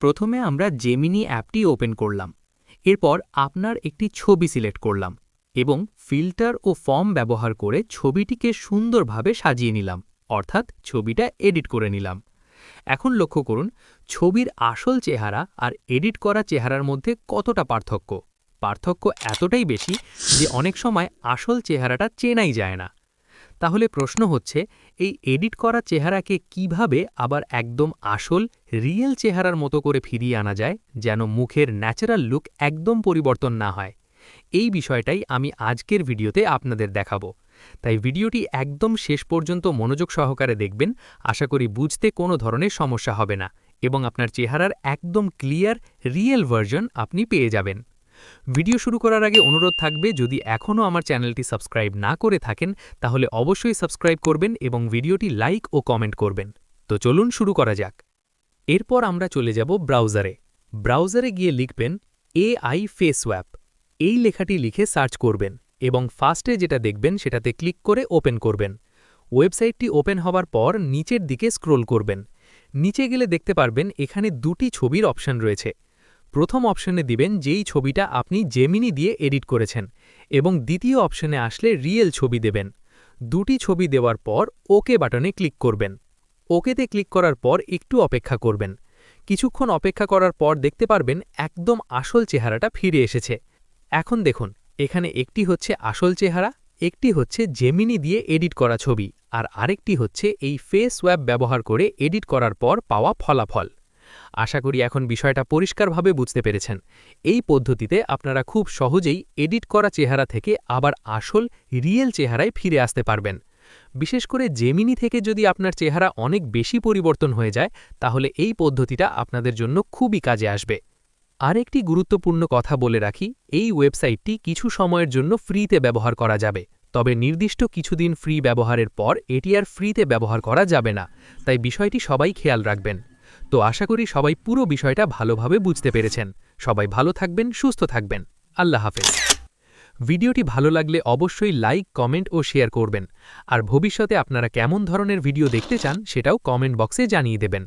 প্রথমে আমরা জেমিনি অ্যাপটি ওপেন করলাম। এরপর আপনার একটি ছবি সিলেক্ট করলাম এবং ফিল্টার ও ফর্ম ব্যবহার করে ছবিটিকে সুন্দরভাবে সাজিয়ে নিলাম, অর্থাৎ ছবিটা এডিট করে নিলাম। এখন লক্ষ্য করুন ছবির আসল চেহারা আর এডিট করা চেহারার মধ্যে কতটা পার্থক্য। পার্থক্য এতটাই বেশি যে অনেক সময় আসল চেহারাটা চেনাই যায় না। তাহলে প্রশ্ন হচ্ছে, এই এডিট করা চেহারাকে কিভাবে আবার একদম আসল রিয়েল চেহারার মতো করে ফিরিয়ে আনা যায়, যেন মুখের ন্যাচারাল লুক একদম পরিবর্তন না হয়। এই বিষয়টাই আমি আজকের ভিডিওতে আপনাদের দেখাবো। তাই ভিডিওটি একদম শেষ পর্যন্ত মনোযোগ সহকারে দেখবেন। আশা করি বুঝতে কোনো ধরনের সমস্যা হবে না এবং আপনার চেহারার একদম ক্লিয়ার রিয়েল ভার্জন আপনি পেয়ে যাবেন। ভিডিও শুরু করার আগে অনুরোধ থাকবে, যদি এখনও আমার চ্যানেলটি সাবস্ক্রাইব না করে থাকেন তাহলে অবশ্যই সাবস্ক্রাইব করবেন এবং ভিডিওটি লাইক ও কমেন্ট করবেন। তো চলুন শুরু করা যাক। এরপর আমরা চলে যাব ব্রাউজারে। ব্রাউজারে গিয়ে লিখবেন AI ফেস সোয়াপ। এই লেখাটি লিখে সার্চ করবেন এবং ফার্স্টে যেটা দেখবেন সেটাতে ক্লিক করে ওপেন করবেন। ওয়েবসাইটটি ওপেন হওয়ার পর নিচের দিকে স্ক্রোল করবেন। নিচে গেলে দেখতে পারবেন এখানে দুটি ছবির অপশন রয়েছে। প্রথম অপশনে দিবেন যেই ছবিটা আপনি জেমিনি দিয়ে এডিট করেছেন এবং দ্বিতীয় অপশনে আসলে রিয়েল ছবি দেবেন। দুটি ছবি দেওয়ার পর ওকে বাটনে ক্লিক করবেন। ওকেতে ক্লিক করার পর একটু অপেক্ষা করবেন। কিছুক্ষণ অপেক্ষা করার পর দেখতে পারবেন একদম আসল চেহারাটা ফিরে এসেছে। এখন দেখুন এখানে একটি হচ্ছে আসল চেহারা, একটি হচ্ছে জেমিনি দিয়ে এডিট করা ছবি, আর আরেকটি হচ্ছে এই ফেস সোয়াপ ব্যবহার করে এডিট করার পর পাওয়া ফলাফল। আশা করি এখন বিষয়টা পরিষ্কারভাবে বুঝতে পেরেছেন। এই পদ্ধতিতে আপনারা খুব সহজেই এডিট করা চেহারা থেকে আবার আসল রিয়েল চেহারায় ফিরে আসতে পারবেন। বিশেষ করে জেমিনি থেকে যদি আপনার চেহারা অনেক বেশি পরিবর্তন হয়ে যায় তাহলে এই পদ্ধতিটা আপনাদের জন্য খুবই কাজে আসবে। আরেকটি গুরুত্বপূর্ণ কথা বলে রাখি, এই ওয়েবসাইটটি কিছু সময়ের জন্য ফ্রিতে ব্যবহার করা যাবে, তবে নির্দিষ্ট কিছুদিন ফ্রি ব্যবহারের পর এটি আর ফ্রিতে ব্যবহার করা যাবে না। তাই বিষয়টি সবাই খেয়াল রাখবেন। তো আশা করি সবাই পুরো বিষয়টা ভালোভাবে বুঝতে পেরেছেন। সবাই ভালো থাকবেন, সুস্থ থাকবেন। আল্লাহ হাফেজ। ভিডিওটি ভালো লাগলে অবশ্যই লাইক, কমেন্ট ও শেয়ার করবেন। আর ভবিষ্যতে আপনারা কেমন ধরনের ভিডিও দেখতে চান সেটাও কমেন্ট বক্সে জানিয়ে দেবেন।